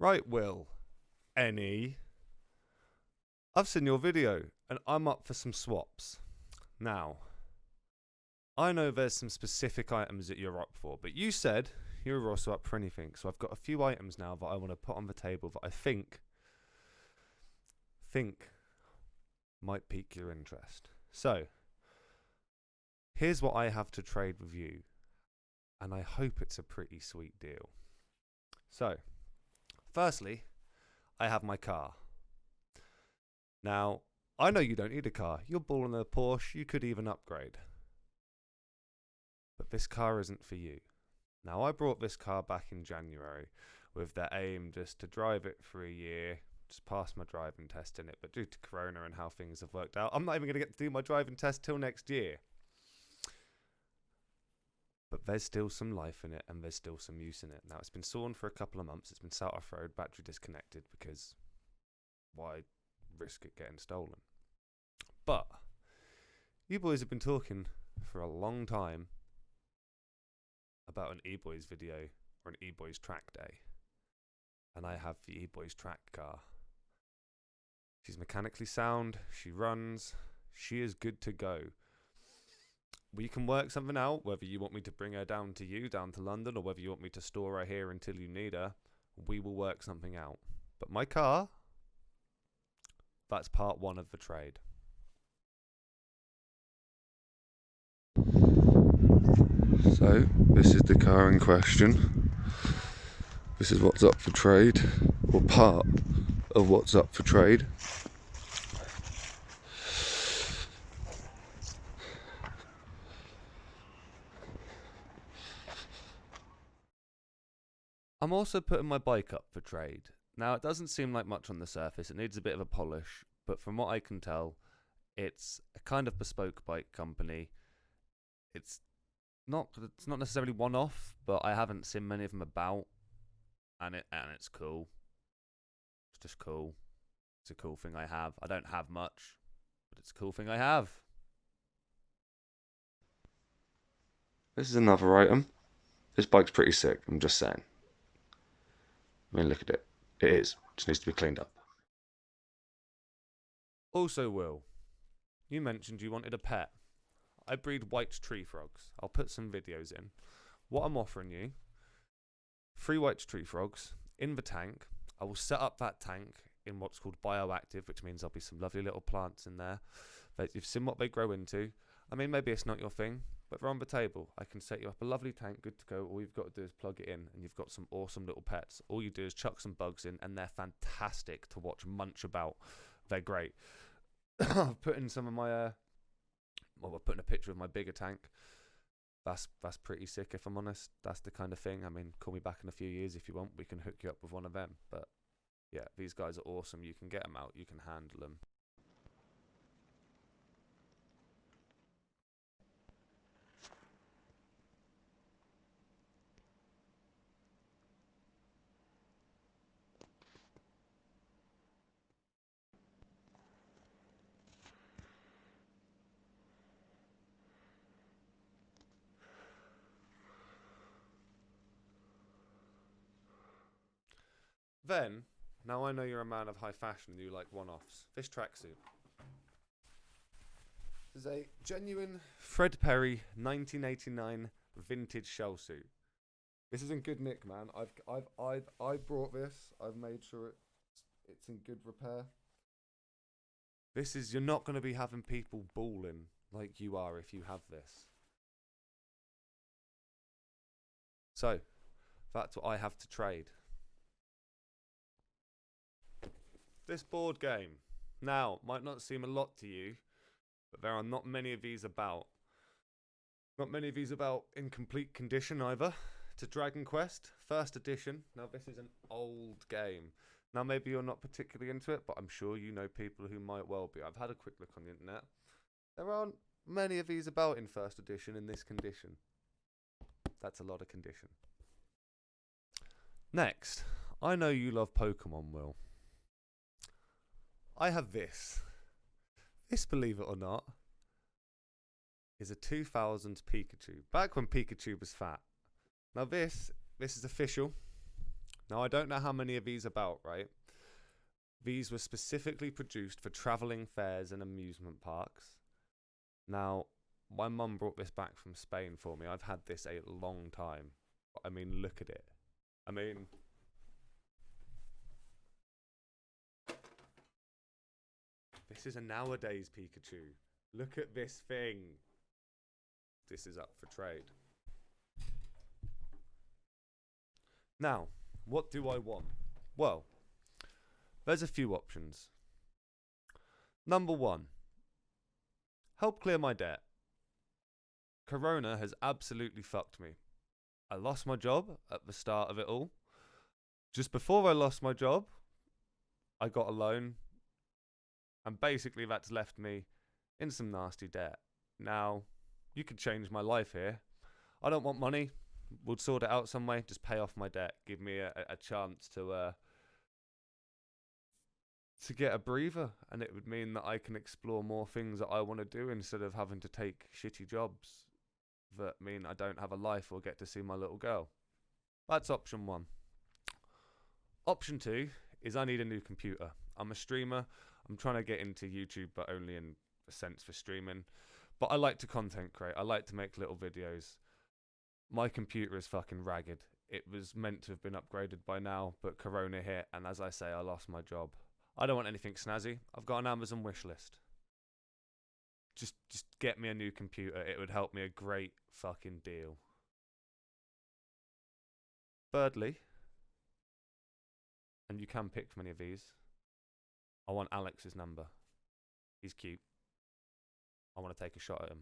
Right, Will. Any. I've seen your video and I'm up for some swaps. Now, I know there's some specific items that you're up for, but you said you were also up for anything. So I've got a few items now that I want to put on the table that I think might pique your interest. So, here's what I have to trade with you, and I hope it's a pretty sweet deal. So, firstly, I have my car. Now, I know you don't need a car. You're balling a Porsche, you could even upgrade. But this car isn't for you. Now, I brought this car back in January with the aim just to drive it for a year, just pass my driving test in it. But due to Corona and how things have worked out, I'm not even going to get to do my driving test till next year. But there's still some life in it and there's still some use in it. Now, it's been sawn for a couple of months. It's been sat off road, battery disconnected, because why risk it getting stolen? But you boys have been talking for a long time about an E-Boys video or an E-Boys track day. And I have the E-Boys track car. She's mechanically sound, she runs, she is good to go. We can work something out, whether you want me to bring her down to you, down to London, or whether you want me to store her here until you need her. We will work something out. But my car, that's part one of the trade. So, this is the car in question. This is what's up for trade, or part of what's up for trade. I'm also putting my bike up for trade. Now, it doesn't seem like much on the surface. It needs a bit of a polish, but from what I can tell, it's a kind of bespoke bike company. It's not necessarily one-off, but I haven't seen many of them about, and it's cool. It's just cool. It's a cool thing I have. I don't have much, but it's a cool thing I have. This is another item. This bike's pretty sick, I'm just saying. I mean, look at it. It is. Just needs to be cleaned up. Also, Will, you mentioned you wanted a pet. I breed white tree frogs. I'll put some videos in. What I'm offering you, 3 white tree frogs in the tank. I will set up that tank in what's called bioactive, which means there'll be some lovely little plants in there. You've seen what they grow into. I mean, maybe it's not your thing, but they're on the table. I can set you up a lovely tank, good to go. All you've got to do is plug it in, and you've got some awesome little pets. All you do is chuck some bugs in, and they're fantastic to watch munch about. They're great. I've put in some of my... Well, we're putting a picture of my bigger tank. That's pretty sick, if I'm honest. That's the kind of thing. I mean, call me back in a few years if you want. We can hook you up with one of them. But yeah, these guys are awesome. You can get them out. You can handle them. Then, now I know you're a man of high fashion and you like one-offs. This tracksuit. This is a genuine Fred Perry 1989 vintage shell suit. This is in good nick, man. I brought this. I've made sure it's in good repair. You're not going to be having people bawling like you are if you have this. So, that's what I have to trade. This board game. Now, might not seem a lot to you, but there are not many of these about. Not many of these about in complete condition either. It's a Dragon Quest, first edition. Now, this is an old game. Now, maybe you're not particularly into it, but I'm sure you know people who might well be. I've had a quick look on the internet. There aren't many of these about in first edition in this condition. That's a lot of condition. Next, I know you love Pokemon, Will. I have this. This, believe it or not, is a 2000s Pikachu. Back when Pikachu was fat. Now this is official. Now, I don't know how many of these about, right? These were specifically produced for travelling fairs and amusement parks. Now, my mum brought this back from Spain for me. I've had this a long time. I mean, look at it. I mean, this is a nowadays Pikachu. Look at this thing. This is up for trade. Now, what do I want? Well, there's a few options. Number one, help clear my debt. Corona has absolutely fucked me. I lost my job at the start of it all. Just before I lost my job, I got a loan. And basically that's left me in some nasty debt. Now, you could change my life here. I don't want money. We'll sort it out some way. Just pay off my debt. Give me a chance to get a breather. And it would mean that I can explore more things that I want to do instead of having to take shitty jobs that mean I don't have a life or get to see my little girl. That's option one. Option two is I need a new computer. I'm a streamer. I'm trying to get into YouTube, but only in a sense for streaming. But I like to content create. I like to make little videos. My computer is fucking ragged. It was meant to have been upgraded by now, but Corona hit, and as I say, I lost my job. I don't want anything snazzy. I've got an Amazon wish list. Just get me a new computer. It would help me a great fucking deal. Thirdly, and you can pick from any of these, I want Alex's number. He's cute. I want to take a shot at him.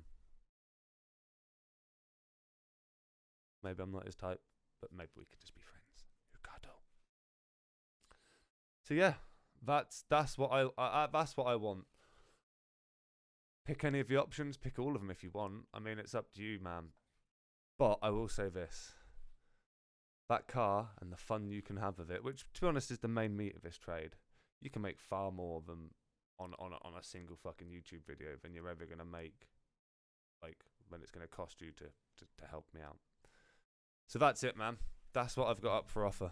Maybe I'm not his type, but maybe we could just be friends. Ricardo. So yeah, that's what I want. Pick any of the options. Pick all of them if you want. I mean, it's up to you, man. But I will say this: that car and the fun you can have with it, which to be honest is the main meat of this trade. You can make far more than on a single fucking YouTube video than you're ever gonna make, like when it's gonna cost you to help me out. So that's it, man. That's what I've got up for offer.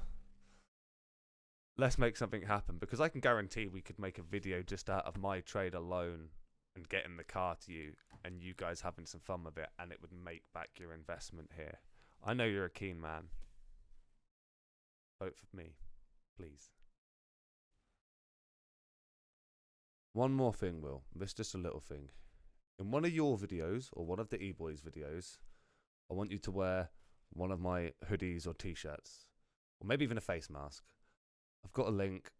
Let's make something happen, because I can guarantee we could make a video just out of my trade alone and getting the car to you and you guys having some fun with it, and it would make back your investment here. I know you're a keen man. Vote for me, please. One more thing, Will. This is just a little thing. In one of your videos, or one of the E-Boys videos, I want you to wear one of my hoodies or t-shirts, or maybe even a face mask. I've got a link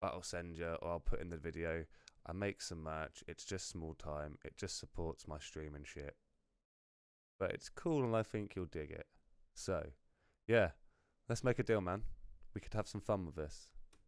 that I'll send you, or I'll put in the video. I make some merch. It's just small time. It just supports my stream and shit. But it's cool, and I think you'll dig it. So, yeah, let's make a deal, man. We could have some fun with this.